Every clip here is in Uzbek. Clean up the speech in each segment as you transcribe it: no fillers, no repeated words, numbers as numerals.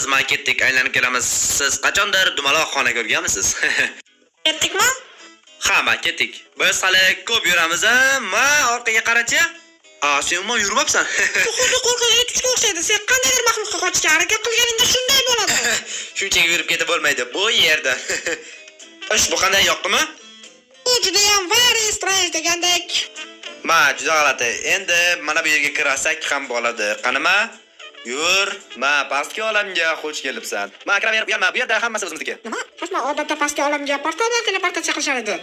Biz ketdik, aylanib kelamiz. Siz qachondir Dumaloq xona ko'rganmisiz? Ketdikmi? Ha, ketdik. Biz hali ko'p yuramiz, ma orqaga qarachi. Sen umuman yurmabsan. Xuddi qo'rqoq etishga o'xshaydi. Sen qandaydir maxluqqa qochishga harakat qilganingda shunday bo'ladi. Shunchaki yurib ketib bo'lmaydi. Bu yerda. Bu qanday yoqdimi? Bu juda ham very strange degandek. Juda g'alati. Endi mana bu yerga kirasak ham bo'ladi. Qanima? Yur, pastki olamga xush kelibsan. Kiraver, bu yerda hammasi o'zimizniki. Nima? Shoshma, odatda pastki olamga portaldan teleportatsiya qilishar edi.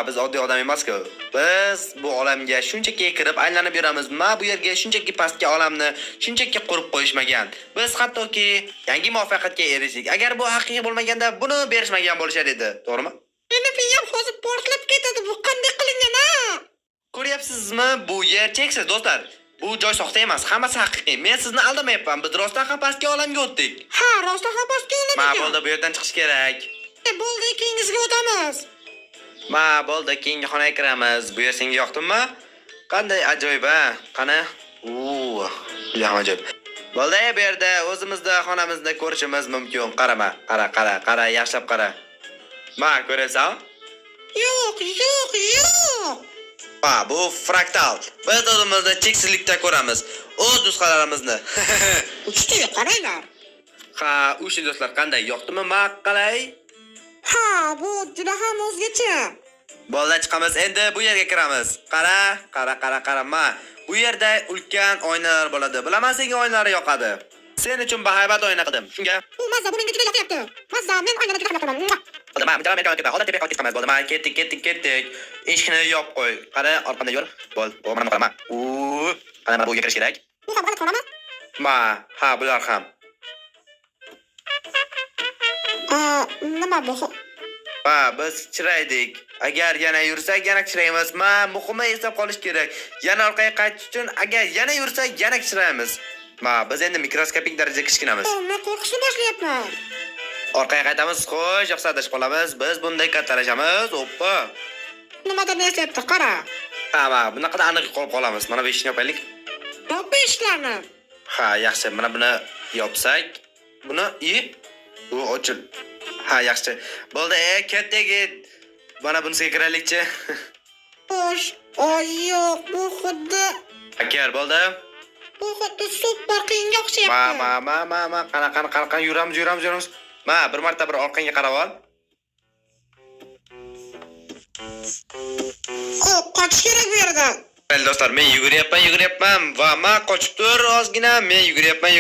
Biz oddiy odam emas-ku. Biz bu olamga shunchaki kirib aylanib yuramiz. Bu yerga shunchaki pastki olamni shunchaki qurib qo'yishmagan. Biz hattoki yangi muvaffaqiyatga erishdik. Agar bu haqiqiy bo'lmaganda buni berishmagan bo'lishar edi, to'g'rimi? Meni miyam hozir portlab ketadi. Bu qanday qilingan, ha? Ko'ryapsizmi? Bu yer cheksiz, do'stlar. Bu joy soxta emas, hammasi haqiqiy. Men sizni aldamayapman. Biz rostdan ham pastki olamga o'tdik. Ha, rostdan ham pastki olamga. Bo'ldi, bu yerdan chiqish kerak. Bo'ldi, keyingisiga o'tamiz. Bo'ldi, keyingi xonaga kiramiz. Bu yer senga yoqdimi? Qanday ajoyib, ha? Qani? Juda ajoyib. Bo'ldi, bu yerda o'zimizda xonamizni ko'rishimiz mumkin. Qarama, qara, yaxshilab qara. Ko'rasan? Yo'q. Bu fraktal. Biz o'zimizni cheksizlikda ko'ramiz. O'z nusxalarimizni. Uchta qaranglar. Uchta do'stlar qanday yoqdimi? Qalay? Ha, bu juda ham o'zgacha. Bo'ldi, chiqamiz. Endi bu yerga kiramiz. Qara. Bu yerda ulkan oynalar bo'ladi. Bilaman, senga oynalar yoqadi. Sen uchun bahaybat oyna qildim. Shunga. Bu mazza menga juda yoqyapti. Mazza, men oynaga juda ham yoqaman. Odatda tepaga chiqamiz. Bo'ldi, ketdik. Eshikni yopib qo'y. Qara, orqamda yur. Mana qarama. Qara, mana bu yerga kirish kerak. Bu ham g'alati xonami? Ha, bular ham. Nima bu? Biz chiraydik. Agar yana yursak, yana chiraymiz. Muhimi eslab qolish kerak. Yana orqaga qaytish uchun agar yana yursak, yana chiraymiz. Biz endi mikroskopik darajada kichkinamiz. Men qo'rqishni boshlayapman. Orqaga qaytamiz, xo'sh, yo'qsadashib qolamiz. Biz bunday kattalashamiz. Oppa. Nimadan eslayapti, qara. Bunaqa aniq qolib qolamiz. Mana bu eshikni yopaylik. Yop eshiklarni. Yaxshi. Mana buni yopsak, buni u ochil. Yaxshi. Bo'ldi, ketdik. Mana bunisiga kiraylikchi. Xo'sh. Yo'q, bu xuddi. Akar bo'ldi. Bu xuddi super qiyinga o'xshayapti. Qanaqa yuramiz. Bir marta bir orqangga qarab ol. Qochish kerak bu yerdan. Mayli do'stlar, men yuguryapman va qochib tur ozgina. Men yuguryapman.